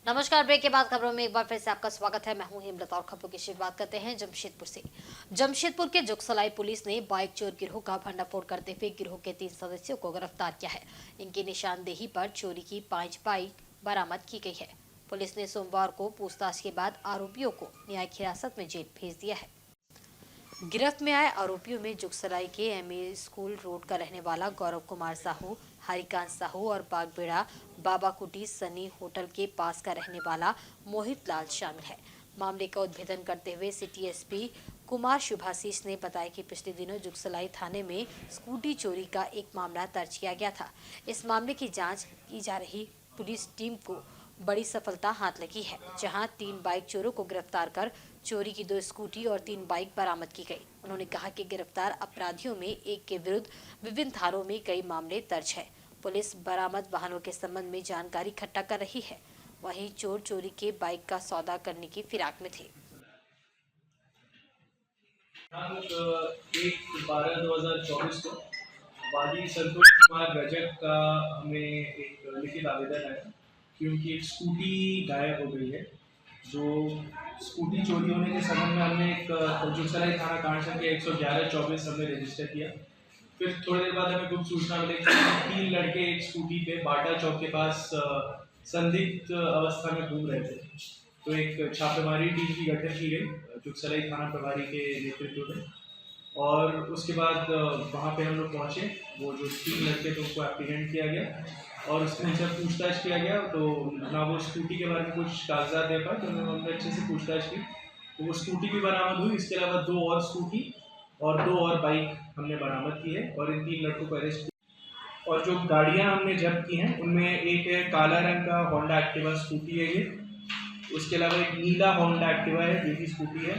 नमस्कार। ब्रेक के बाद खबरों में एक बार फिर से आपका स्वागत है। मैं हूं हेमलता और खबरों की शुरुआत करते हैं जमशेदपुर से। जमशेदपुर के जुगसलाई पुलिस ने बाइक चोर गिरोह का भंडाफोड़ करते हुए गिरोह के 3 सदस्यों को गिरफ्तार किया है। इनकी निशानदेही पर चोरी की 5 बाइक बरामद की गई है। पुलिस ने सोमवार को पूछताछ के बाद आरोपियों को न्यायिक हिरासत में जेल भेज दिया है। गिरफ्त में आए आरोपियों में जुगसराय के एमए स्कूल रोड का रहने वाला गौरव कुमार साहू, हरिकांत साहू और बागबेड़ा बाबा कुटी सनी होटल के पास का रहने वाला मोहित लाल शामिल है। मामले का उद्भेदन करते हुए सिटी एसपी कुमार शुभाशीष ने बताया कि पिछले दिनों जुगसलाई थाने में स्कूटी चोरी का एक मामला दर्ज किया गया था। इस मामले की जांच की जा रही पुलिस टीम को बड़ी सफलता हाथ लगी है, जहां 3 बाइक चोरों को गिरफ्तार कर चोरी की 2 स्कूटी और 3 बाइक बरामद की गई। उन्होंने कहा कि गिरफ्तार अपराधियों में एक के विरुद्ध विभिन्न धाराओं में कई मामले दर्ज है। पुलिस बरामद वाहनों के संबंध में जानकारी इकट्ठा कर रही है। वहीं चोर चोरी के बाइक का सौदा करने की फिराक में थे। दिनांक 1/12/2024 को वादी संतोष कुमार रजक का हमें एक लिखित आवेदन आया कि उनकी एक स्कूटी गायब हो गई है। जो स्कूटी चोरी होने के संबंध में हमने एक जुगसराय थाना कांड संख्या 111/24 हमने रजिस्टर किया। फिर थोड़ी देर बाद हमें गुप्त सूचना मिली कि 3 लड़के एक स्कूटी पे बाटा चौक के पास संदिग्ध अवस्था में घूम रहे थे। तो एक छापेमारी टीम की गठन की गई जुगसराय थाना प्रभारी के नेतृत्व में, और उसके बाद वहाँ पे हम लोग पहुँचे। वो जो 3 लड़के थे उनको एप्रीहेंड किया गया और उसमें जब पूछताछ किया गया तो ना वो स्कूटी के बारे में कुछ कागजात दे पाए, तो हमने अच्छे से पूछताछ की तो वो स्कूटी भी बरामद हुई। इसके अलावा 2 और स्कूटी और 2 और बाइक हमने बरामद की है और इन 3 लड़कों को अरेस्ट किया। और जो गाड़ियाँ हमने जब्त की हैं उनमें एक है काला रंग का होंडा एक्टिवा स्कूटी है ये, उसके अलावा एक नीला होंडा एक्टिवा है जो कि स्कूटी है,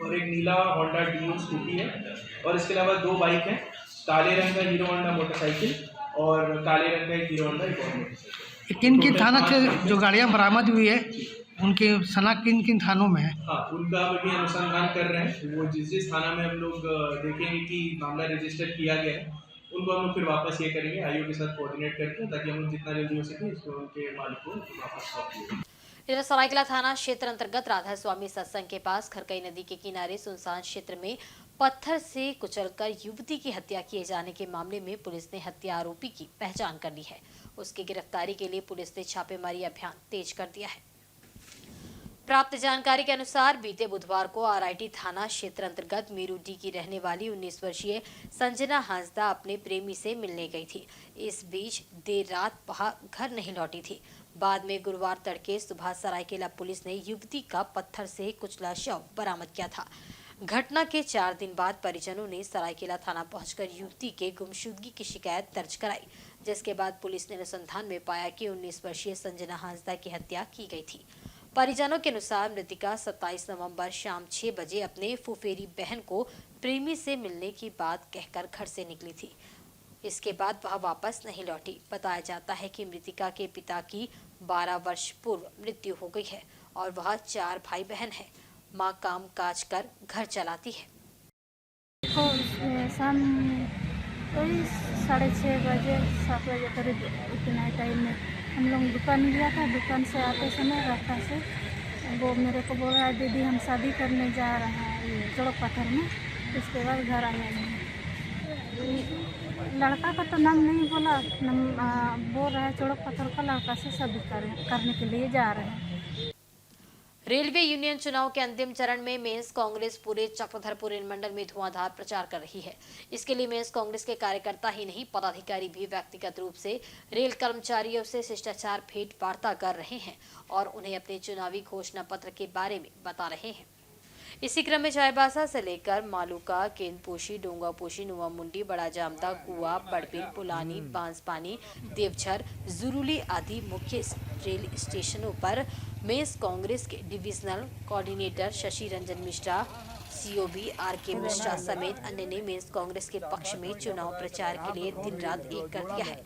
और एक नीला होंडा डियो स्कूटी है, और इसके अलावा 2 बाइक हैं, काले रंग का हीरो होंडा मोटरसाइकिल और काले रंग का एक हीरो होंडा एक और मोटरसाइकिल। किन किन थाना से जो गाड़ियाँ बरामद हुई है उनके शनाख्त किन किन थानों में है? हाँ, उनका अभी अनुसंधान कर रहे हैं। वो जिस जिस थाना में हम लोग देखेंगे कि मामला रजिस्टर किया गया है उनको हम लोग फिर वापस ये करेंगे आईओ के साथ कोऑर्डिनेट करके, ताकि हम लोग जितना जल्दी हो सके इसको उनके मालिक को वापस सौंप दें। इधर सरायकेला थाना क्षेत्र अंतर्गत राधा स्वामी सत्संग के पास खरकई नदी के किनारे सुनसान क्षेत्र में पत्थर से कुचलकर युवती की हत्या किए जाने के मामले में पुलिस ने हत्या आरोपी की पहचान कर ली है। उसकी गिरफ्तारी के लिए पुलिस ने छापेमारी अभियान तेज कर दिया है। प्राप्त जानकारी के अनुसार बीते बुधवार को आरआईटी थाना क्षेत्र अंतर्गत मीरूडी की रहने वाली 19 वर्षीय संजना हांसदा अपने प्रेमी से मिलने गई थी। इस बीच देर रात वह घर नहीं लौटी थी। बाद में गुरुवार तड़के सुबह सरायकेला पुलिस ने युवती का पत्थर से कुचला शव बरामद किया था। घटना के 4 दिन बाद परिजनों ने सरायकेला थाना पहुंचकर युवती के गुमशुदगी की शिकायत दर्ज कराई, जिसके बाद पुलिस ने अनुसंधान में पाया कि 19 वर्षीय संजना हांसदा की हत्या की गई थी। परिजनों के अनुसार मृतिका 27 नवंबर शाम 6 बजे अपने फुफेरी बहन को प्रेमी से मिलने की बात कहकर घर से निकली थी। इसके बाद वह वापस नहीं लौटी। बताया जाता है कि मृतिका के पिता की 12 वर्ष पूर्व मृत्यु हो गई है और वह 4 भाई बहन है। मां काम काज कर घर चलाती है। शाम वही 6:30 बजे 7 बजे करीब इतना टाइम में हम लोग दुकान गया था। दुकान से आते समय रास्ता से वो मेरे को बोल रहा है, दीदी हम शादी करने जा रहे हैं चौड़क पत्थर में। इसके बाद घर आया नहीं। लड़का का तो नाम नहीं बोला, बोल रहा है चौड़क पत्थर का लड़का से शादी करने के लिए जा रहे हैं। रेलवे यूनियन चुनाव के अंतिम चरण में मेंस कांग्रेस पूरे चक्रधरपुर रेल मंडल में धुआंधार प्रचार कर रही है। इसके लिए मेंस कांग्रेस के कार्यकर्ता ही नहीं, पदाधिकारी भी व्यक्तिगत रूप से रेल कर्मचारियों से शिष्टाचार भेंट वार्ता कर रहे हैं और उन्हें अपने चुनावी घोषणा पत्र के बारे में बता रहे हैं। इसी क्रम में चाईबासा से लेकर मालूका, केंदपोशी, डोंगापोशी, नुआ मुंडी, बड़ा जामदा, कुआ, बड़बिल, पुलानी, बांसपानी, देवझर, जुरुली आदि मुख्य रेल स्टेशनों पर मेंस कांग्रेस के divisional coordinator Shashi Ranjan Mishra, COB R K. Mishra समेत अन्य ने मेंस कांग्रेस के पक्ष में चुनाव प्रचार के लिए दिन रात एक कर दिया है।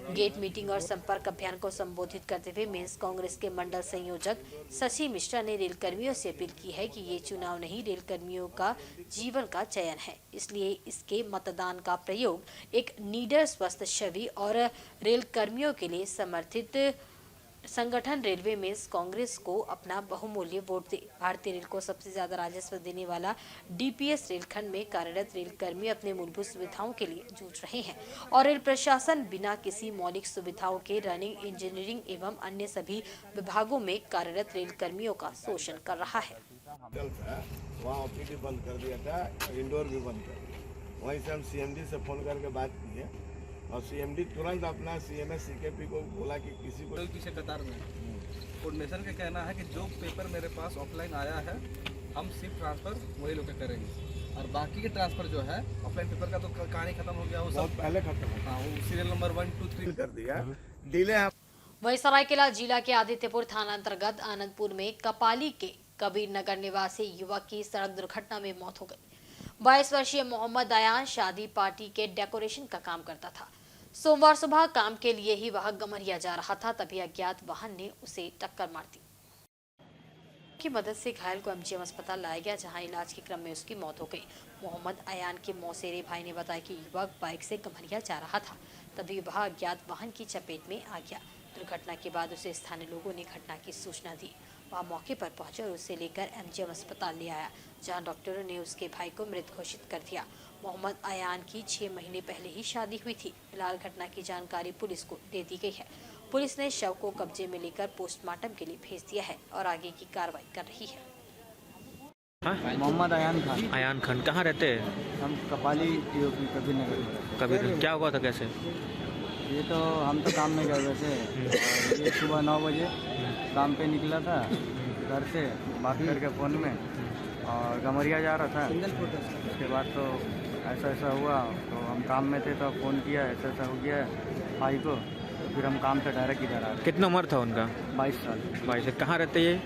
गेट मीटिंग और संपर्क अभियान को संबोधित करते हुए मेंस कांग्रेस के मंडल संयोजक शशि मिश्रा ने रेल कर्मियों से अपील की है कि ये चुनाव नहीं, रेल कर्मियों का जीवन का चयन है। इसलिए इसके मतदान का प्रयोग एक निडर, स्वस्थ छवि और रेल कर्मियों के लिए समर्थित संगठन रेलवे में कांग्रेस को अपना बहुमूल्य वोट दे। भारतीय रेल को सबसे ज्यादा राजस्व देने वाला डीपीएस रेलखंड में कार्यरत रेल कर्मी अपने मूलभूत सुविधाओं के लिए जूझ रहे हैं और रेल प्रशासन बिना किसी मौलिक सुविधाओं के रनिंग, इंजीनियरिंग एवं अन्य सभी विभागों में कार्यरत रेल कर्मियों का शोषण कर रहा है। वहाँ ओपीडी बंद कर दिया था, इंडोर भी बंद कर दिया। वहीं से हम सीएमडी से फोन करके बात की है और सीएमडी तुरंत अपना सीएमएस सीकेपी को बोला कि किसी को पीछे कतार में कोऑर्डिनेशन का कहना है कि जो पेपर मेरे पास ऑफलाइन आया है हम सिर्फ ट्रांसफर वही लोग करेंगे और बाकी के ट्रांसफर जो है ऑफलाइन पेपर का तो कहानी खत्म हो गया, वो बहुत सब पहले खत्म हो हाँ वो सीरियल नंबर 1, 2, 3 कर दिया। डिले है। वहीं सरायकेला जिला के आदित्यपुर थाना अंतर्गत आनंदपुर में कपाली के कबीर नगर निवासी युवक की सड़क दुर्घटना में मौत हो गई। 22 वर्षीय मोहम्मद अयान शादी पार्टी के डेकोरेशन का काम करता था। सोमवार सुबह काम के लिए ही वह गमरिया जा रहा था, तभी अज्ञात वाहन ने उसे टक्कर मार दी। की मदद से घायल को एमजीएम अस्पताल लाया गया, जहां इलाज के क्रम में उसकी मौत हो गई। मोहम्मद अयान के मौसेरे भाई ने बताया कि युवक बाइक से गमरिया जा रहा था, तभी वह अज्ञात वाहन की चपेट में आ गया। दुर्घटना के बाद उसे स्थानीय लोगों ने घटना की सूचना दी। वह मौके पर पहुंचे और उसे लेकर एमजीएम अस्पताल ले आया, जहां डॉक्टरों ने उसके भाई को मृत घोषित कर दिया। मोहम्मद अयान की 6 महीने पहले ही शादी हुई थी। फिलहाल घटना की जानकारी पुलिस को दे दी गई है। पुलिस ने शव को कब्जे में लेकर पोस्टमार्टम के लिए भेज दिया है और आगे की कार्रवाई कर रही है। मोहम्मद अयान खान कहाँ रहते हैं? हम कपाली टीओपी कबीर नगर में रहते हैं। कभी क्या हुआ था, कैसे? ये तो हम तो काम में गए हुए थे और ये सुबह 9 बजे काम पे निकला था घर से बात करके फ़ोन में और गमरिया जा रहा था। उसके बाद तो ऐसा हुआ, तो हम काम में थे तो फ़ोन किया, ऐसा हो गया भाई को, तो फिर हम काम से डायरेक्ट इधर आ गए। कितना उम्र था उनका? 22 साल। 22। कहाँ रहते ये?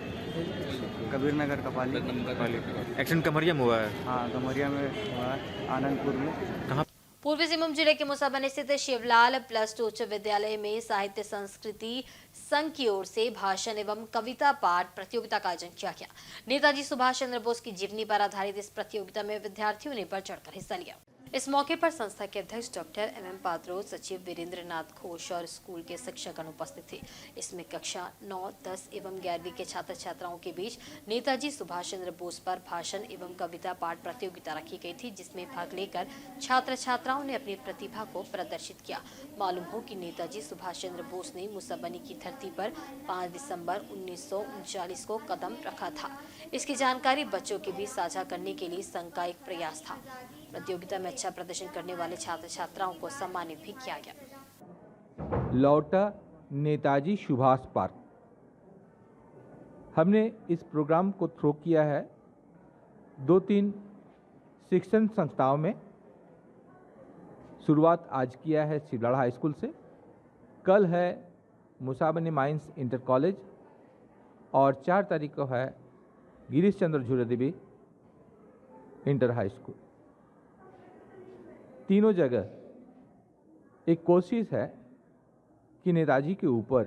कबीर नगर कपाली। एक्सीडेंट कमरिया में हुआ है? हाँ, गमरिया में हुआ है, आनंदपुर में। कहाँ? पूर्वी सिंहभूम जिले के मुसाबनी स्थित शिवलाल प्लस 2 उच्च विद्यालय में साहित्य संस्कृति संघ की ओर से भाषण एवं कविता पाठ प्रतियोगिता का आयोजन किया गया। नेताजी सुभाष चंद्र बोस की जीवनी पर आधारित इस प्रतियोगिता में विद्यार्थियों ने बढ़ चढ़कर हिस्सा लिया। इस मौके पर संस्था के अध्यक्ष डॉक्टर एम पात्रो, सचिव वीरेंद्र नाथ घोष और स्कूल के शिक्षकगण उपस्थित थे। इसमें कक्षा 9, 10 एवं 11वीं के छात्र छात्राओं के बीच नेताजी सुभाष चंद्र बोस पर भाषण एवं कविता पाठ प्रतियोगिता रखी गई थी, जिसमें भाग लेकर छात्र छात्राओं ने अपनी प्रतिभा को प्रदर्शित किया। मालूम हो कि नेताजी सुभाष चंद्र बोस ने मुसब्बनी की धरती पर 5 दिसंबर 1939 को कदम रखा था। इसकी जानकारी बच्चों के बीच साझा करने के लिए संघ का एक प्रयास था। प्रतियोगिता में अच्छा प्रदर्शन करने वाले छात्र छात्राओं को सम्मानित भी किया गया। लौटा नेताजी सुभाष पार्क। हमने इस प्रोग्राम को थ्रो किया है 2-3 शिक्षण संस्थाओं में। शुरुआत आज किया है शिवलाल हाई स्कूल से, कल है मुसाबनी माइंस इंटर कॉलेज और 4 तारीख को है Girish Chandra झूलेदेवी inter high school. तीनों जगह एक कोशिश है कि नेताजी के ऊपर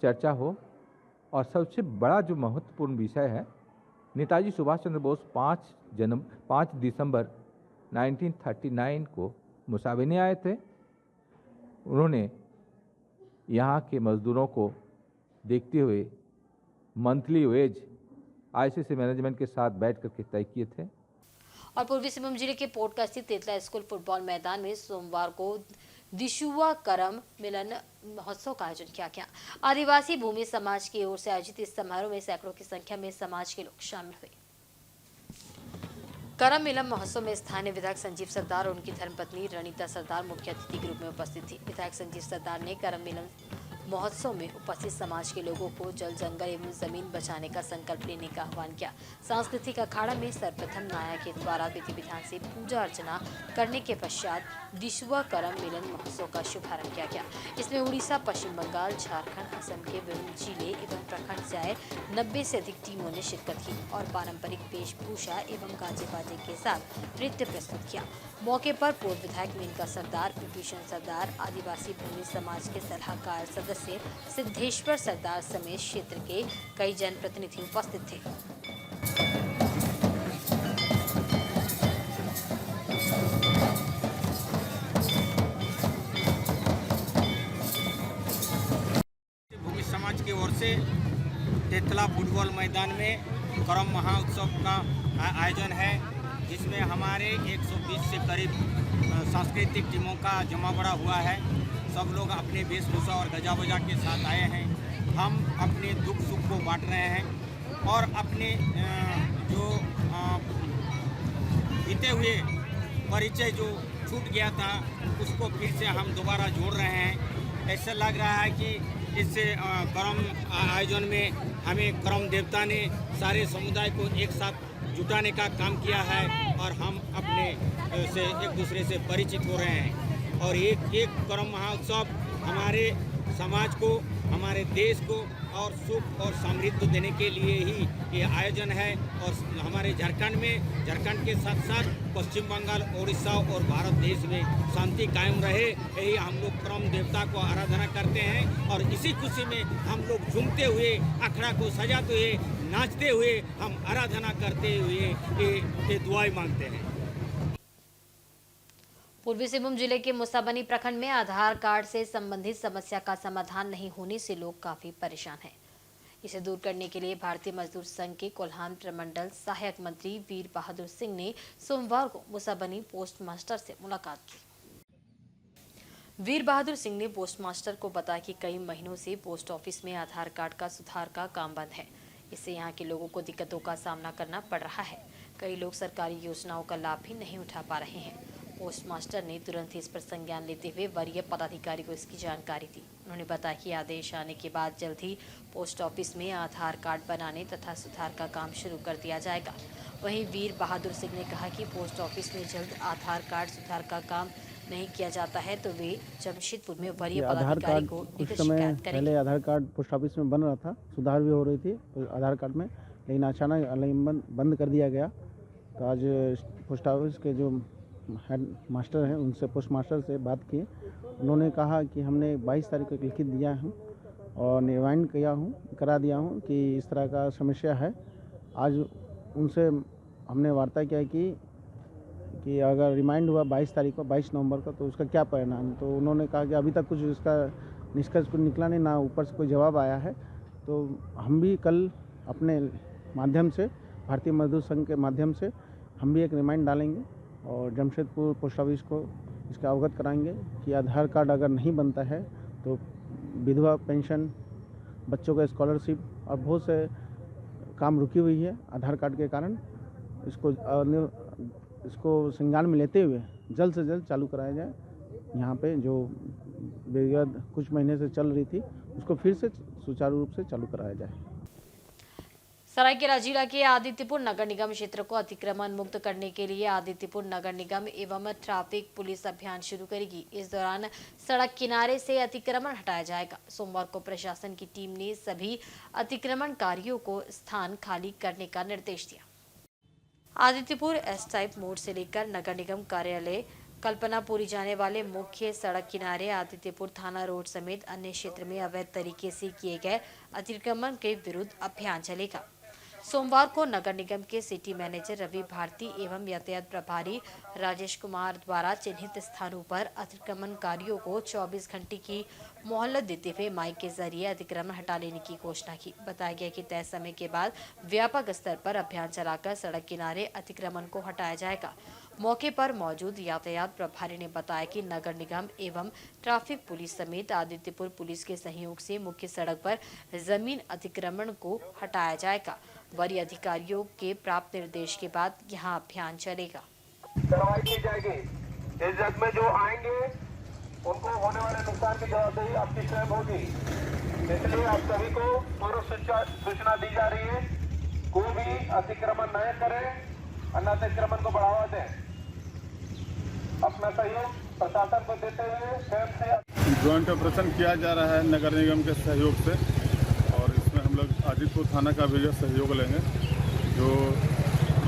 चर्चा हो और सबसे बड़ा जो महत्वपूर्ण विषय है, नेताजी सुभाष चंद्र बोस 5 दिसंबर 1939 को मुसाबनी आए थे। उन्होंने यहाँ के मजदूरों को देखते हुए मंथली वेज आईसीसी मैनेजमेंट के साथ बैठ करके तय किए थे। और पूर्वी सिंहभूम जिले के पोटका स्थित तेतला स्कूल फुटबॉल मैदान में सोमवार को दिशुआ करम मिलन महोत्सव का आयोजन किया गया। आदिवासी भूमि समाज की ओर से आयोजित इस समारोह में सैकड़ों की संख्या में समाज के लोग शामिल हुए। करम मिलन महोत्सव में स्थानीय विधायक संजीव सरदार और उनकी धर्मपत्नी रणीता सरदार मुख्य अतिथि के रूप में उपस्थित थी। विधायक संजीव सरदार ने करम मिलन महोत्सव में उपस्थित समाज के लोगों को जल, जंगल एवं जमीन बचाने का संकल्प लेने का आह्वान किया। सांस्कृतिक अखाड़ा में सर्वप्रथम नाया के द्वारा विधि विधान से पूजा अर्चना करने के पश्चात दिशुआ करम मिलन महोत्सव का शुभारंभ किया गया। इसमें उड़ीसा, पश्चिम बंगाल, झारखंड, असम के विभिन्न जिले एवं प्रखंड से आए 90 से अधिक टीमों ने शिरकत की और पारंपरिक वेशभूषा एवं गाजे बाजे के साथ नृत्य प्रस्तुत किया। मौके पर पूर्व विधायक मेनका सरदार, विभीषण सरदार, आदिवासी भूमि समाज के सलाहकार सदस्य सिद्धेश्वर सरदार समेत क्षेत्र के कई जनप्रतिनिधि उपस्थित थे। से तेतला फुटबॉल मैदान में करम महोत्सव का आयोजन है, जिसमें हमारे 120 से करीब सांस्कृतिक टीमों का जमावड़ा हुआ है। सब लोग अपने वेशभूषा और गजा बजा के साथ आए हैं। हम अपने दुख सुख को बांट रहे हैं और अपने जो बीते हुए परिचय जो छूट गया था उसको फिर से हम दोबारा जोड़ रहे हैं। ऐसा लग रहा है कि इस करम आयोजन में हमें करम देवता ने सारे समुदाय को एक साथ जुटाने का काम किया है और हम अपने से एक दूसरे से परिचित हो रहे हैं। और एक करम महोत्सव हमारे समाज को, हमारे देश को और सुख और समृद्धि देने के लिए ही ये आयोजन है। और हमारे झारखंड के साथ साथ पश्चिम बंगाल, उड़ीसा और भारत देश में शांति कायम रहे, यही हम लोग करम देवता को आराधना करते हैं। और इसी खुशी में हम लोग झूमते हुए, अखड़ा को सजाते हुए, नाचते हुए, हम आराधना करते हुए ये दुआएं मांगते हैं। पूर्वी सिंहभूम जिले के मुसाबनी प्रखंड में आधार कार्ड से संबंधित समस्या का समाधान नहीं होने से लोग काफी परेशान हैं। इसे दूर करने के लिए भारतीय मजदूर संघ के कोल्हान प्रमंडल सहायक मंत्री वीर बहादुर सिंह ने सोमवार को मुसाबनी पोस्ट मास्टर से मुलाकात की। वीर बहादुर सिंह ने पोस्ट मास्टर को बताया कि कई महीनों से पोस्ट ऑफिस में आधार कार्ड का सुधार का काम बंद है। इससे यहाँ के लोगों को दिक्कतों का सामना करना पड़ रहा है। कई लोग सरकारी योजनाओं का लाभ भी नहीं उठा पा रहे हैं। पोस्ट मास्टर ने तुरंत ही इस पर संज्ञान लेते हुए वरीय पदाधिकारी को इसकी जानकारी दी। उन्होंने बताया कि आदेश आने के बाद जल्द ही पोस्ट ऑफिस में आधार कार्ड बनाने तथा सुधार का काम शुरू कर दिया जाएगा। वहीं वीर बहादुर सिंह ने कहा कि पोस्ट ऑफिस में जल्द आधार कार्ड सुधार का काम नहीं किया जाता है तो वे जमशेदपुर में वरीय पदाधिकारी को लिखित शिकायत करेंगे। पहले आधार कार्ड पोस्ट ऑफिस में बन रहा था, सुधार भी हो रही थी आधार कार्ड में, लेकिन अचानक बंद कर दिया गया। तो आज पोस्ट ऑफिस के जो हेड मास्टर हैं उनसे, पोस्ट मास्टर से बात की। उन्होंने कहा कि हमने 22 तारीख को लिखित दिया हूँ और रिमाइंड करा दिया हूँ कि इस तरह का समस्या है। आज उनसे हमने वार्ता किया कि अगर रिमाइंड हुआ 22 तारीख को, 22 नवंबर को, तो उसका क्या परिणाम। तो उन्होंने कहा कि अभी तक कुछ इसका निष्कर्ष कुछ निकला नहीं, ना ऊपर से कोई जवाब आया है। तो हम भी कल अपने माध्यम से, भारतीय मजदूर संघ के माध्यम से हम भी एक रिमाइंड डालेंगे और जमशेदपुर पोस्ट ऑफिस को इसका अवगत कराएंगे कि आधार कार्ड अगर नहीं बनता है तो विधवा पेंशन, बच्चों का स्कॉलरशिप और बहुत से काम रुकी हुई है आधार कार्ड के कारण। इसको संज्ञान में लेते हुए जल्द से जल्द चालू कराया जाए। यहाँ पे जो विगत कुछ महीने से चल रही थी उसको फिर से सुचारू रूप से चालू कराया जाए। सरायकेला जिला के आदित्यपुर नगर निगम क्षेत्र को अतिक्रमण मुक्त करने के लिए आदित्यपुर नगर निगम एवं ट्रैफिक पुलिस अभियान शुरू करेगी। इस दौरान सड़क किनारे से अतिक्रमण हटाया जाएगा। सोमवार को प्रशासन की टीम ने सभी अतिक्रमणकारियों को स्थान खाली करने का निर्देश दिया। आदित्यपुर एस टाइप मोड़ से लेकर नगर निगम कार्यालय कल्पनापुरी जाने वाले मुख्य सड़क किनारे आदित्यपुर थाना रोड समेत अन्य क्षेत्र में अवैध तरीके से किए गए अतिक्रमण के विरुद्ध अभियान चलेगा। सोमवार को नगर निगम के सिटी मैनेजर रवि भारती एवं यातायात प्रभारी राजेश कुमार द्वारा चिन्हित स्थानों पर अतिक्रमणकारियों को 24 घंटे की मोहलत देते हुए माइक के जरिए अतिक्रमण हटा लेने की घोषणा की। बताया गया कि तय समय के बाद व्यापक स्तर पर अभियान चलाकर सड़क किनारे अतिक्रमण को हटाया जाएगा। मौके पर मौजूद यातायात प्रभारी ने बताया कि नगर निगम एवं ट्रैफिक पुलिस समेत आदित्यपुर पुलिस के सहयोग से मुख्य सड़क पर जमीन अतिक्रमण को हटाया जाएगा। वरीय अधिकारियों के प्राप्त निर्देश के बाद यहां अभियान चलेगा। कार्रवाई की जाएगी। इस जग में जो आएंगे उनको होने वाले नुकसान की जवाबदेही आपकी स्वयं होगी। इसलिए आप सभी को पूर्व सूचना दी जा रही है, कोई भी अतिक्रमण न करें, अन्य अतिक्रमण को बढ़ावा दें। अपना सहयोग प्रशासन को देते हुए स्वयं से ज्वाइंट ऑपरेशन किया जा रहा है नगर निगम के सहयोग से, और इसमें हम लोग आदित्यपुर थाना का भी सहयोग लेंगे। जो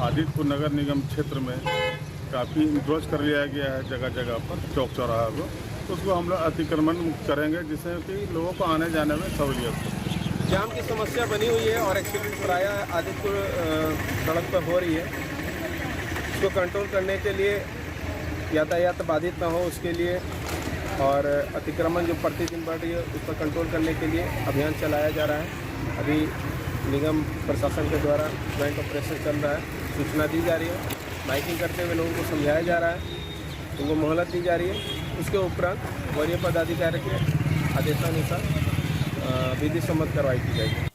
आदित्यपुर नगर निगम क्षेत्र में काफ़ी इंक्रोच कर लिया गया है जगह जगह पर, चौक चौराहा को, तो उसको हम लोग अतिक्रमण करेंगे जिससे कि लोगों को आने जाने में सहूलियत हो। जाम की समस्या बनी हुई है और एक्सीडेंट प्रायः आदित्यपुर सड़क पर हो रही है। इसको कंट्रोल करने के लिए, यातायात बाधित ना हो उसके लिए और अतिक्रमण जो प्रतिदिन बढ़ रही है उस पर कंट्रोल करने के लिए अभियान चलाया जा रहा है। अभी निगम प्रशासन के द्वारा ज्वाइंट ऑपरेशन चल रहा है, सूचना दी जा रही है, माइकिंग करते हुए लोगों को समझाया जा रहा है, उनको मोहलत दी जा रही है। उसके उपरांत वरीय पदाधिकारी के आदेशानुसार विधि सम्मत कार्रवाई की जाएगी।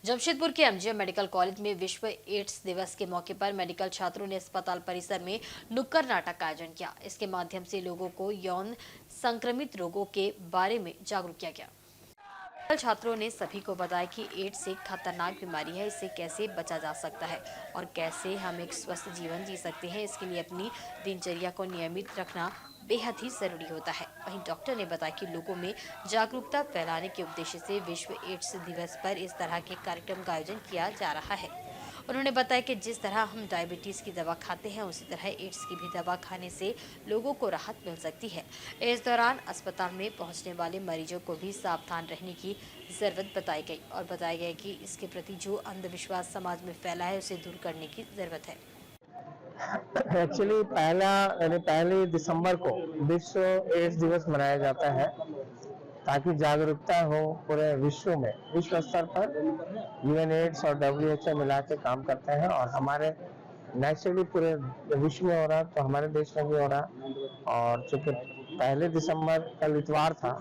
जमशेदपुर के एमजीएम मेडिकल कॉलेज में विश्व एड्स दिवस के मौके पर मेडिकल छात्रों ने अस्पताल परिसर में नुक्कड़ नाटक का आयोजन किया। इसके माध्यम से लोगों को यौन संक्रमित रोगों के बारे में जागरूक किया गया। मेडिकल छात्रों ने सभी को बताया कि एड्स एक खतरनाक बीमारी है, इससे कैसे बचा जा सकता है और कैसे हम एक स्वस्थ जीवन जी सकते हैं। इसके लिए अपनी दिनचर्या को नियमित रखना बेहद ही जरूरी होता है। वहीं डॉक्टर ने बताया कि लोगों में जागरूकता फैलाने के उद्देश्य से विश्व एड्स दिवस पर इस तरह के कार्यक्रम का आयोजन किया जा रहा है। उन्होंने बताया कि जिस तरह हम डायबिटीज की दवा खाते हैं उसी तरह एड्स की भी दवा खाने से लोगों को राहत मिल सकती है। इस दौरान अस्पताल में पहुंचने वाले मरीजों को भी सावधान रहने की जरूरत बताई गई और बताया गया कि इसके प्रति जो अंधविश्वास समाज में फैला है उसे दूर करने की जरूरत है। एक्चुअली पहली दिसंबर को विश्व एड्स दिवस मनाया जाता है ताकि जागरूकता हो पूरे विश्व में। विश्व स्तर पर यूएन एड्स और WHO मिला के काम करते हैं और हमारे नेचुरली पूरे विश्व में हो रहा तो हमारे देश में भी हो रहा। और चूंकि पहले दिसंबर कल इतवार था,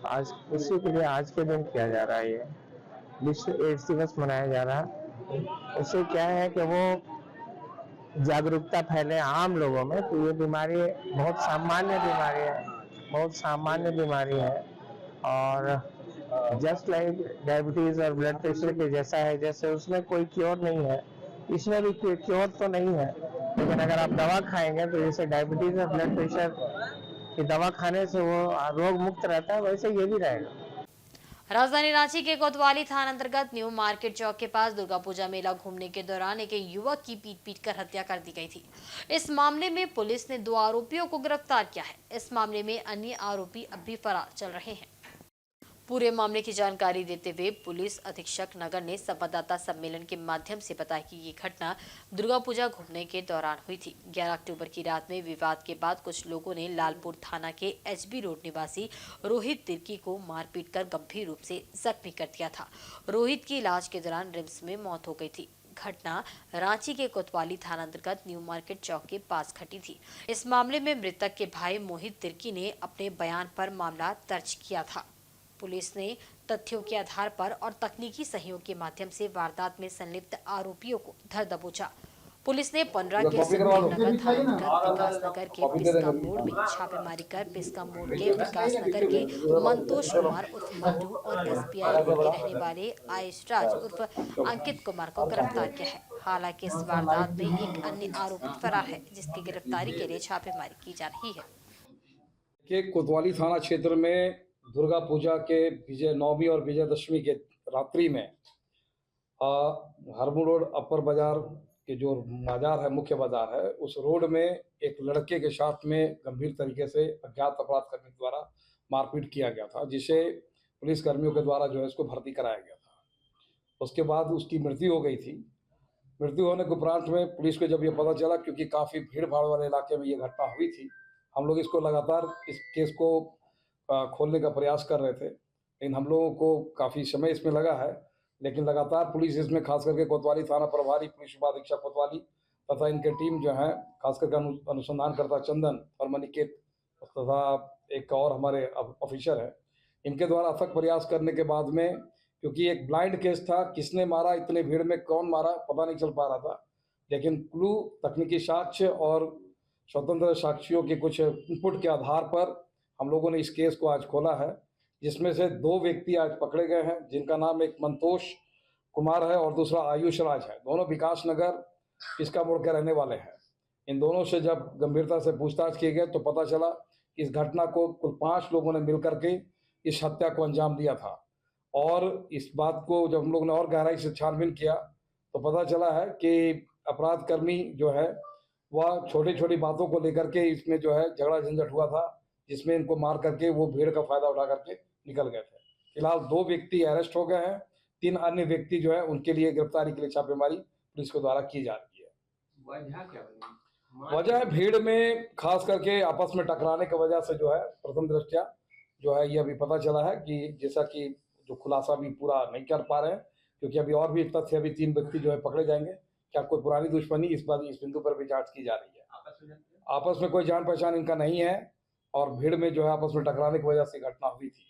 आज उसी के लिए आज के दिन किया जा रहा है। ये विश्व एड्स दिवस मनाया जा रहा है। उससे क्या है कि वो जागरूकता फैले आम लोगों में। तो ये बीमारी बहुत सामान्य बीमारी है और जस्ट लाइक डायबिटीज और ब्लड प्रेशर के जैसा है, जैसे उसमें कोई क्योर नहीं है, इसमें भी क्योर तो नहीं है। लेकिन अगर आप दवा खाएंगे तो जैसे डायबिटीज और ब्लड प्रेशर की दवा खाने से वो रोग मुक्त रहता है, वैसे ये भी रहेगा। राजधानी रांची के कोतवाली थाना अंतर्गत न्यू मार्केट चौक के पास दुर्गा पूजा मेला घूमने के दौरान एक युवक की पीट कर हत्या कर दी गई थी। इस मामले में पुलिस ने 2 आरोपियों को गिरफ्तार किया है। इस मामले में अन्य आरोपी अब भी फरार चल रहे हैं। पूरे मामले की जानकारी देते हुए पुलिस अधीक्षक नगर ने संवाददाता सम्मेलन के माध्यम से बताया कि ये घटना दुर्गा पूजा घूमने के दौरान हुई थी। 11 अक्टूबर की रात में विवाद के बाद कुछ लोगों ने लालपुर थाना के HB रोड निवासी रोहित तिर्की को मारपीट कर गंभीर रूप से जख्मी कर दिया था। रोहित की इलाज के दौरान रिम्स में मौत हो गई थी। घटना रांची के कोतवाली थाना अंतर्गत न्यू मार्केट चौक के पास घटी थी। इस मामले में मृतक के भाई मोहित तिर्की ने अपने बयान पर मामला दर्ज किया था। पुलिस ने तथ्यों के आधार पर और तकनीकी सहयोग के माध्यम से वारदात में संलिप्त आरोपियों को धर दबोचा। पुलिस ने 15 के नगर थाना विकास नगर के पिस्का मोड़ में छापेमारी कर पिस्का मोड़ के विकास नगर के मंतोष कुमार उर्फ मंटू और SBI रोड में रहने वाले आयुष राज उर्फ अंकित कुमार को गिरफ्तार किया है। हालांकि इस वारदात में एक अन्य आरोपी फरार है, जिसकी गिरफ्तारी के लिए छापेमारी की जा रही है। कोतवाली थाना क्षेत्र में दुर्गा पूजा के विजय नवमी और विजयदशमी के रात्रि में हरमू रोड अपर बाजार के जो बाजार है, मुख्य बाजार है, उस रोड में एक लड़के के साथ में गंभीर तरीके से अज्ञात अपराधकर्मी द्वारा मारपीट किया गया था, जिसे पुलिस कर्मियों के द्वारा जो है इसको भर्ती कराया गया था। उसके बाद उसकी मृत्यु हो गई थी। मृत्यु होने के उपरांत में पुलिस को जब ये पता चला, क्योंकि काफ़ी भीड़ भाड़ वाले इलाके में ये घटना हुई थी, हम लोग इसको लगातार इस केस को खोलने का प्रयास कर रहे थे, लेकिन हम लोगों को काफ़ी समय इसमें लगा है। लेकिन लगातार पुलिस इसमें खास करके कोतवाली थाना प्रभारी पुलिस उपाधीक्षक कोतवाली तथा इनके टीम जो है, खास करके अनुसंधानकर्ता चंदन और मनिकेत तथा एक और हमारे ऑफिसर है, इनके द्वारा अथक प्रयास करने के बाद में, क्योंकि एक ब्लाइंड केस था, किसने मारा, इतने भीड़ में कौन मारा पता नहीं चल पा रहा था, लेकिन क्लू, तकनीकी साक्ष्य और स्वतंत्र साक्षियों के कुछ इनपुट के आधार पर हम लोगों ने इस केस को आज खोला है, जिसमें से 2 व्यक्ति आज पकड़े गए हैं, जिनका नाम एक मंतोष कुमार है और दूसरा आयुष राज है। दोनों विकास नगर इसका मोड़ के रहने वाले हैं। इन दोनों से जब गंभीरता से पूछताछ की गई तो पता चला कि इस घटना को कुल 5 लोगों ने मिलकर के इस हत्या को अंजाम दिया था। और इस बात को जब हम लोगों ने और गहराई से छानबीन किया तो पता चला है कि अपराधकर्मी जो है वह छोटी छोटी बातों को लेकर के इसमें जो है झगड़ा झंझट हुआ था, जिसमें इनको मार करके वो भीड़ का फायदा उठा करके निकल गए थे। फिलहाल 2 व्यक्ति अरेस्ट हो गए हैं, 3 अन्य व्यक्ति जो है उनके लिए गिरफ्तारी के लिए छापेमारी पुलिस के द्वारा की जा रही है। वजह है भीड़ में खास करके आपस में टकराने की वजह से जो है प्रथम दृष्टया जो है ये अभी पता चला है कि जैसा कि जो खुलासा भी पूरा नहीं कर पा रहे हैं, क्योंकि अभी और भी एक तथ्य अभी 3 व्यक्ति जो है पकड़े जाएंगे। क्या कोई पुरानी दुश्मनी, इस बिंदु पर भी जांच की जा रही है। आपस में कोई जान पहचान इनका नहीं है और भीड़ में जो है आपस में टकराने की वजह से घटना हुई थी।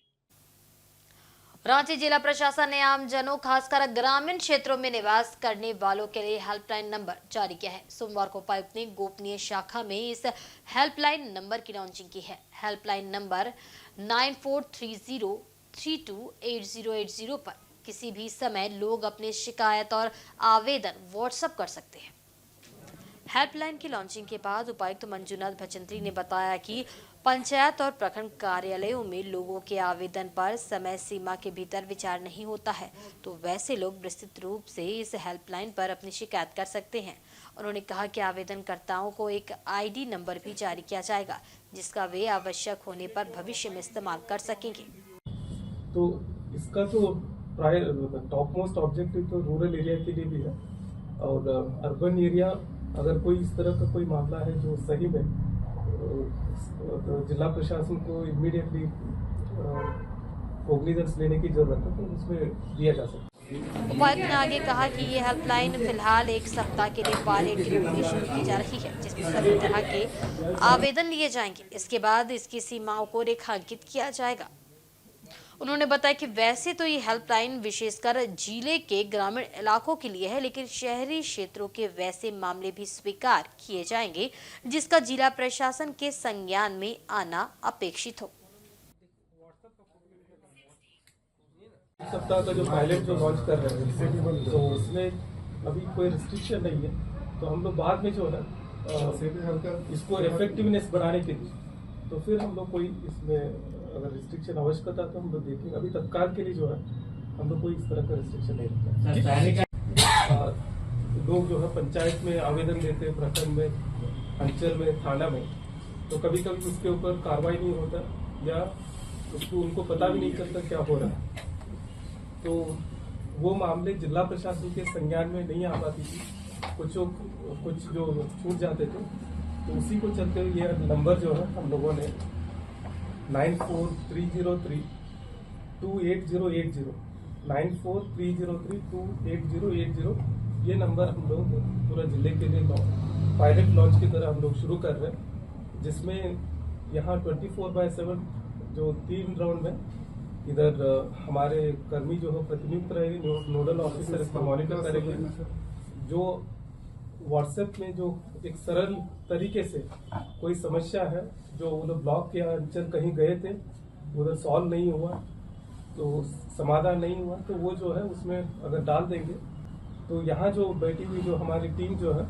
रांची जिला प्रशासन ने आमजनों खासकर ग्रामीण क्षेत्रों में निवास करने वालों के लिए हेल्पलाइन नंबर जारी किया है। सोमवार को उपायुक्त ने गोपनीय शाखा में इस हेल्पलाइन नंबर की लॉन्चिंग की है। हेल्पलाइन नंबर 9430328080 पर किसी भी समय लोग अपनी शिकायत और आवेदन व्हाट्सएप कर सकते हैं। हेल्पलाइन की लॉन्चिंग के बाद उपायुक्त मंजुनाथ भजंत्री ने बताया कि पंचायत और प्रखंड कार्यालयों में लोगों के आवेदन पर समय सीमा के भीतर विचार नहीं होता है, तो वैसे लोग विस्तृत रूप से इस हेल्पलाइन पर अपनी शिकायत कर सकते हैं। उन्होंने कहा कि आवेदनकर्ताओं को एक आईडी नंबर भी जारी किया जाएगा, जिसका वे आवश्यक होने पर भविष्य में इस्तेमाल कर सकेंगे। तो इसका तो टॉप मोस्ट ऑब्जेक्टिव तो रूरल एरिया के लिए भी है, और अर्बन एरिया अगर कोई इस तरह का कोई मामला है जो सही में तो जिला प्रशासन को इमीडिएटली कोग्निजेंस लेने की जरूरत है, तो उसमें दिया जा सकता है। उपायुक्त ने आगे कहा कि ये हेल्पलाइन फिलहाल 1 सप्ताह के लिए पायलट के रूप में शुरू की जा रही है, जिसमें सभी तरह के आवेदन लिए जाएंगे। इसके बाद इसकी सीमाओं को रेखांकित किया जाएगा। उन्होंने बताया कि वैसे तो ये हेल्पलाइन विशेषकर जिले के ग्रामीण इलाकों के लिए है, लेकिन शहरी क्षेत्रों के वैसे मामले भी स्वीकार किए जाएंगे जिसका जिला प्रशासन के संज्ञान में आना अपेक्षित हो। इस सप्ताह का जो पायलट जो लॉन्च कर रहे हैं तो उसमें अभी कोई रिस्ट्रिक्शन नहीं है, तो हम लोग बाद में जो है इसको इफेक्टिवनेस बढ़ाने के लिए तो फिर हम लोग कोई इसमें अगर रिस्ट्रिक्शन आवश्यकता तो हम लोग देखेंगे। अभी तत्काल के लिए जो है हम लोग कोई इस तरह का रिस्ट्रिक्शन नहीं रखते। लोग जो है पंचायत में आवेदन देते हैं, प्रखंड में, अंचल में, थाना में, तो कभी कभी उसके ऊपर कार्रवाई नहीं होता या उसको उनको पता भी नहीं चलता क्या हो रहा है, तो वो मामले जिला प्रशासन के संज्ञान में नहीं आ पाती थी, कुछ जो छूट जाते थे, तो उसी को चलते हुए ये नंबर जो है हम लोगों ने 9430328080 9430328080 ये नंबर हम लोग पूरा जिले के लिए पायलट लॉन्च की तरह हम लोग शुरू कर रहे हैं, जिसमें यहाँ 24/7 जो 3 राउंड में इधर हमारे कर्मी जो है प्रतिनियुक्त रहेंगे, नोडल ऑफिसर इसका मॉनिटर करेंगे। जो व्हाट्सएप में जो एक सरल तरीके से कोई समस्या है जो उधर ब्लॉक या अंचल कहीं गए थे, उधर सॉल्व नहीं हुआ, तो समाधान नहीं हुआ, तो वो जो है उसमें अगर डाल देंगे तो यहाँ जो बैठी हुई जो हमारी टीम जो है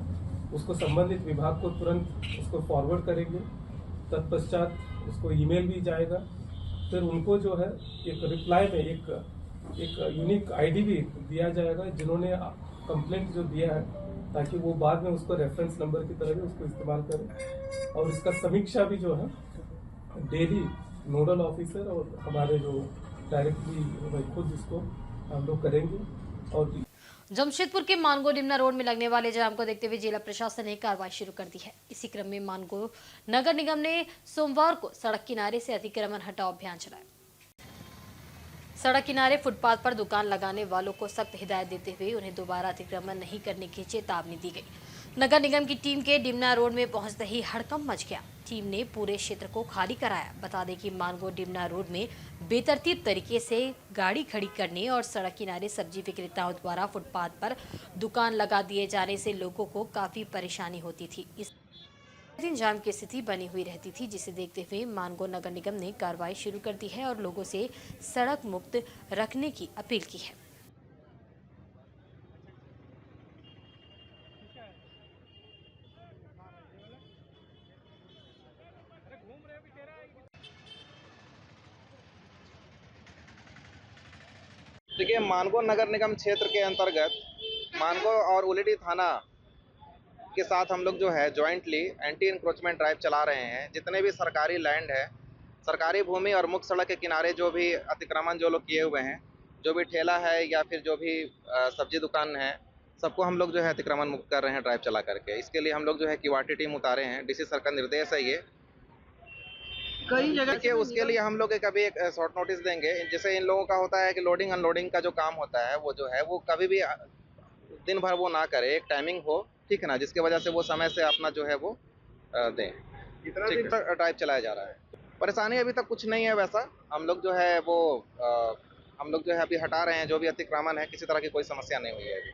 उसको संबंधित विभाग को तुरंत उसको फॉरवर्ड करेंगे। तत्पश्चात उसको ईमेल भी जाएगा, फिर उनको जो है एक रिप्लाई में एक यूनिक आईडी भी दिया जाएगा जिन्होंने कंप्लेंट जो दिया है, ताकि वो बाद में उसको रेफरेंस नंबर की तरह भी उसको इस्तेमाल करें। और इसका समीक्षा भी जो है डेली नोडल ऑफिसर और हमारे जो डायरेक्टली खुद इसको हम लोग करेंगे। और जमशेदपुर के मानगो डिमना रोड में लगने वाले जाम को देखते हुए जिला प्रशासन ने कार्रवाई शुरू कर दी है। इसी क्रम में मानगो नगर निगम ने सोमवार को सड़क किनारे से अतिक्रमण हटाओ अभियान चलाया। सड़क किनारे फुटपाथ पर दुकान लगाने वालों को सख्त हिदायत देते हुए उन्हें दोबारा अतिक्रमण नहीं करने की चेतावनी दी गई। नगर निगम की टीम के डिमना रोड में पहुंचते ही हड़कंप मच गया। टीम ने पूरे क्षेत्र को खाली कराया। बता दें कि मानगो डिमना रोड में बेतरतीब तरीके से गाड़ी खड़ी करने और सड़क किनारे सब्जी विक्रेताओं द्वारा फुटपाथ पर दुकान लगा दिए जाने से लोगों को काफी परेशानी होती थी। इस दिन जाम की स्थिति बनी हुई रहती थी, जिसे देखते हुए मानगो नगर निगम ने कार्रवाई शुरू कर दी है और लोगों से सड़क मुक्त रखने की अपील की है। देखिए, मानगो नगर निगम क्षेत्र के अंतर्गत मानगो और उलेडी थाना के साथ हम लोग जो है जॉइंटली एंटी इंक्रोचमेंट ड्राइव चला रहे हैं। जितने भी सरकारी लैंड है, सरकारी भूमि और मुख्य सड़क के किनारे जो भी अतिक्रमण जो लोग किए हुए हैं, जो भी ठेला है या फिर जो भी सब्जी दुकान है, सबको हम लोग जो है अतिक्रमण मुक्त कर रहे हैं ड्राइव चला करके। इसके लिए हम लोग जो है क्यूआरटी टीम उतारे हैं, डीसी सर का निर्देश है ये। कई जगह देखिए उसके लिए हम लोग एक शॉर्ट नोटिस देंगे। जैसे इन लोगों का होता है कि लोडिंग अनलोडिंग का जो काम होता है वो जो है वो कभी भी दिन भर वो ना करे, एक टाइमिंग हो, ठीक है ना, जिसकी वजह से वो समय से अपना जो है वो दें। कितना दिन तक ड्राइव चलाया जा रहा है? परेशानी अभी तक कुछ नहीं है वैसा। हम लोग जो है वो हम लोग जो है अभी हटा रहे हैं जो भी अतिक्रमण है, किसी तरह की कोई समस्या नहीं हुई है अभी।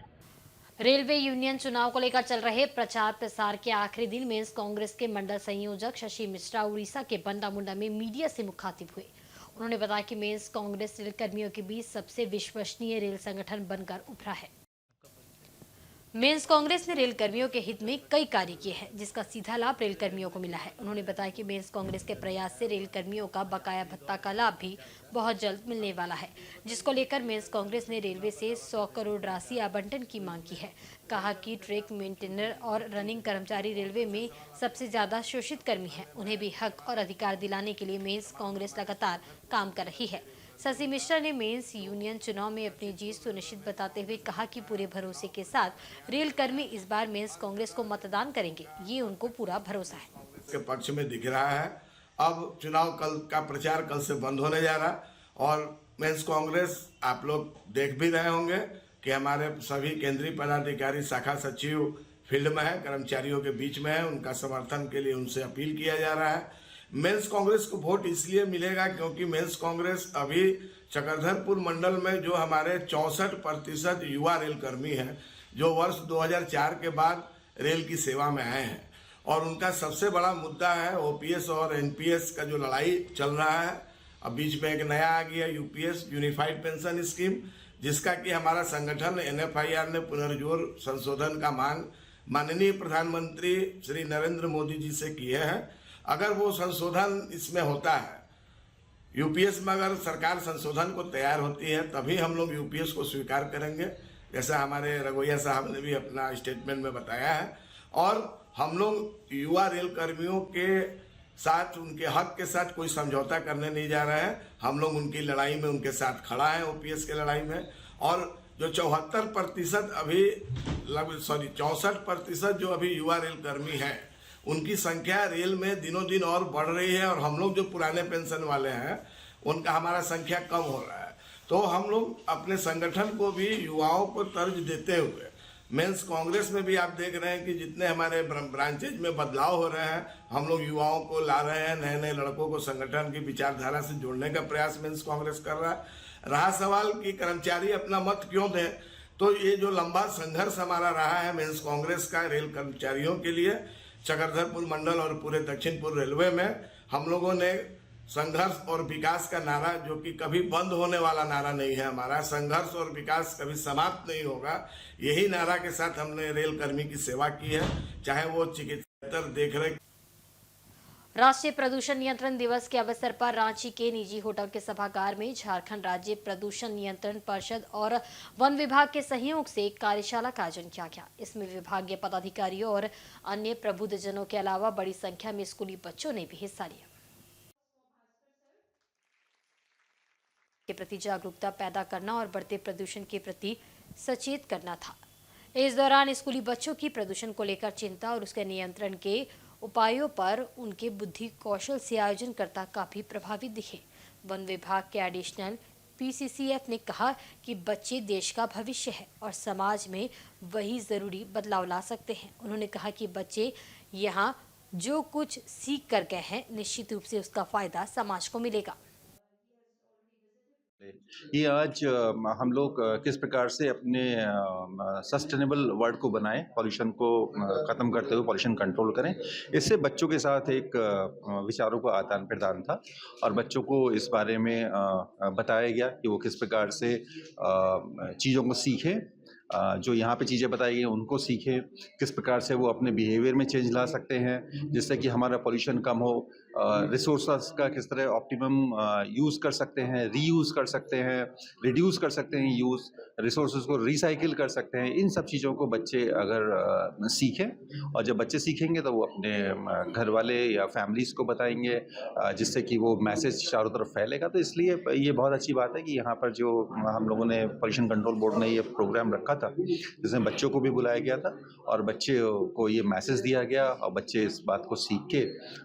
रेलवे यूनियन चुनाव को लेकर चल रहे प्रचार प्रसार के आखिरी दिन मेंस कांग्रेस के मंडल संयोजक शशि मिश्रा उड़ीसा के बंडा मुंडा में मीडिया से मुखातिब हुए। उन्होंने बताया कि मेंस कांग्रेस रेल कर्मियों के बीच सबसे विश्वसनीय रेल संगठन बनकर उभरा है। मेंस कांग्रेस ने रेल कर्मियों के हित में कई कार्य किए हैं, जिसका सीधा लाभ रेल कर्मियों को मिला है। उन्होंने बताया कि मेंस कांग्रेस के प्रयास से रेल कर्मियों का बकाया भत्ता का लाभ भी बहुत जल्द मिलने वाला है, जिसको लेकर मेंस कांग्रेस ने रेलवे से 100 करोड़ राशि आवंटन की मांग की है। कहा कि ट्रैक मेंटेनर और रनिंग कर्मचारी रेलवे में सबसे ज्यादा शोषित कर्मी हैं, उन्हें भी हक और अधिकार दिलाने के लिए मेंस कांग्रेस लगातार काम कर रही है। शशि मिश्रा ने मेंस यूनियन चुनाव में अपनी जीत सुनिश्चित बताते हुए कहा कि पूरे भरोसे के साथ रेल कर्मी इस बार मेंस कांग्रेस को मतदान करेंगे, ये उनको पूरा भरोसा है। के पक्ष में दिख रहा है। अब चुनाव कल का प्रचार कल से बंद होने जा रहा और मेंस कांग्रेस आप लोग देख भी रहे होंगे कि हमारे सभी केंद्रीय पदाधिकारी, शाखा सचिव फील्ड में है, कर्मचारियों के बीच में है। उनका समर्थन के लिए उनसे अपील किया जा रहा है। मेंस कांग्रेस को वोट इसलिए मिलेगा क्योंकि मेंस कांग्रेस अभी चक्रधरपुर मंडल में जो हमारे 64% युवा रेल कर्मी हैं, जो वर्ष 2004 के बाद रेल की सेवा में आए हैं, और उनका सबसे बड़ा मुद्दा है ओपीएस और एनपीएस का जो लड़ाई चल रहा है। अब बीच में एक नया आ गया यूपीएस, यूनिफाइड पेंशन स्कीम, जिसका कि हमारा संगठन एनएफआईआर ने पुनर्जोर संशोधन का मांग माननीय प्रधानमंत्री श्री नरेंद्र मोदी जी से किए हैं। अगर वो संशोधन इसमें होता है, यूपीएस में अगर सरकार संशोधन को तैयार होती है, तभी हम लोग यूपीएस को स्वीकार करेंगे, जैसा हमारे रघोइया साहब ने भी अपना स्टेटमेंट में बताया है। और हम लोग युवा रेल कर्मियों के साथ, उनके हक के साथ कोई समझौता करने नहीं जा रहे हैं। हम लोग उनकी लड़ाई में उनके साथ खड़ा है, ओपीएस की लड़ाई में। और जो 74% अभी 64% जो अभी युवा रेल कर्मी हैं, उनकी संख्या रेल में दिनों दिन और बढ़ रही है। और हम लोग जो पुराने पेंशन वाले हैं, उनका हमारा संख्या कम हो रहा है। तो हम लोग अपने संगठन को भी युवाओं को तर्ज देते हुए, मेंस कांग्रेस में भी आप देख रहे हैं कि जितने हमारे ब्रांचेज में बदलाव हो रहे हैं, हम लोग युवाओं को ला रहे हैं, नए नए लड़कों को संगठन की विचारधारा से जोड़ने का प्रयास मेंस कांग्रेस कर रहा है। रहा सवाल कि कर्मचारी अपना मत क्यों दें, तो ये जो लंबा संघर्ष हमारा रहा है मेंस कांग्रेस का रेल कर्मचारियों के लिए, चक्रधरपुर मंडल और पूरे दक्षिण पूर्व रेलवे में हम लोगों ने संघर्ष और विकास का नारा, जो कि कभी बंद होने वाला नारा नहीं है हमारा, संघर्ष और विकास कभी समाप्त नहीं होगा, यही नारा के साथ हमने रेल कर्मी की सेवा की है, चाहे वो चिकित्सा देखरेख। राष्ट्रीय प्रदूषण नियंत्रण दिवस के अवसर पर रांची के निजी होटल के सभागार में झारखंड राज्य प्रदूषण नियंत्रण परिषद और वन विभाग के सहयोग से एक कार्यशाला का आयोजन किया गया। इसमें विभागीय पदाधिकारियों और अन्य प्रबुद्धजनों के अलावा बड़ी संख्या में स्कूली बच्चों ने भी हिस्सा लिया। के प्रति जागरूकता पैदा करना और बढ़ते प्रदूषण के प्रति सचेत करना था। इस दौरान स्कूली बच्चों की प्रदूषण को लेकर चिंता और उसके नियंत्रण के उपायों पर उनके बुद्धि कौशल से आयोजनकर्ता काफी प्रभावित दिखे। वन विभाग के एडिशनल पीसीसीएफ ने कहा कि बच्चे देश का भविष्य है और समाज में वही जरूरी बदलाव ला सकते हैं। उन्होंने कहा कि बच्चे यहाँ जो कुछ सीख कर गए हैं, निश्चित रूप से उसका फायदा समाज को मिलेगा। ये आज हम लोग किस प्रकार से अपने सस्टेनेबल वर्ल्ड को बनाएं, पॉल्यूशन को ख़त्म करते हुए पॉल्यूशन कंट्रोल करें। इससे बच्चों के साथ एक विचारों का आदान प्रदान था और बच्चों को इस बारे में बताया गया कि वो किस प्रकार से चीज़ों को सीखें, जो यहाँ पे चीज़ें बताई गई उनको सीखें, किस प्रकार से वो अपने बिहेवियर में चेंज ला सकते हैं जिससे कि हमारा पॉल्यूशन कम हो, रिसोर्सेस का किस तरह ऑप्टिमम यूज़ कर सकते हैं, रीयूज़ कर सकते हैं, रिड्यूस कर सकते हैं यूज़, रिसोर्सेज को रिसाइकिल कर सकते हैं। इन सब चीज़ों को बच्चे अगर सीखें और जब बच्चे सीखेंगे तो वो अपने घर वाले या फैमिलीज़ को बताएंगे, जिससे कि वो मैसेज चारों तरफ फैलेगा। तो इसलिए ये बहुत अच्छी बात है कि यहाँ पर जो हम लोगों ने पॉल्यूशन कंट्रोल बोर्ड ने ये प्रोग्राम रखा था, जिसमें बच्चों को भी बुलाया गया था और बच्चे को ये मैसेज दिया गया और बच्चे इस बात को सीख के,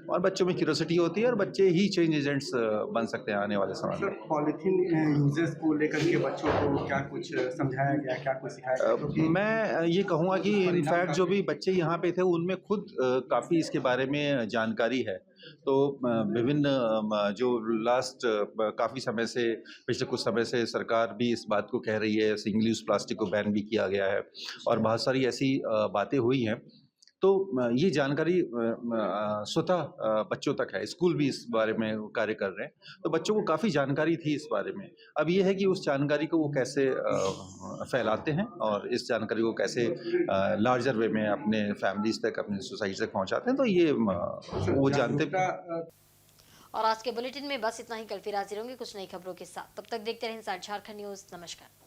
और बच्चों में क्यूरियोसिटी होती है और बच्चे ही चेंज एजेंट्स बन सकते हैं आने वाले समय में। पॉलिथीन यूजेस को लेकर के बच्चों को क्या कुछ समझाया गया, क्या कुछ सिखाया गया? मैं ये कहूँगा कि इनफैक्ट जो भी बच्चे यहाँ पे थे उनमें खुद काफ़ी इसके बारे में जानकारी है। तो विभिन्न जो लास्ट काफ़ी समय से, पिछले कुछ समय से सरकार भी इस बात को कह रही है, सिंगल यूज़ प्लास्टिक को बैन भी किया गया है और बहुत सारी ऐसी बातें हुई हैं। तो ये जानकारी स्वतः बच्चों तक है, स्कूल भी इस बारे में कार्य कर रहे हैं, तो बच्चों को काफ़ी जानकारी थी इस बारे में। अब ये है कि उस जानकारी को वो कैसे फैलाते हैं और इस जानकारी को कैसे लार्जर वे में अपने फैमिलीज तक, अपनी सोसाइटी तक पहुंचाते हैं, तो ये वो जानते हैं। और आज के बुलेटिन में बस इतना ही। कल फिर हाजिर होंगे कुछ नई खबरों के साथ। तब तक देखते रहें इंसाइड झारखंड न्यूज़। नमस्कार।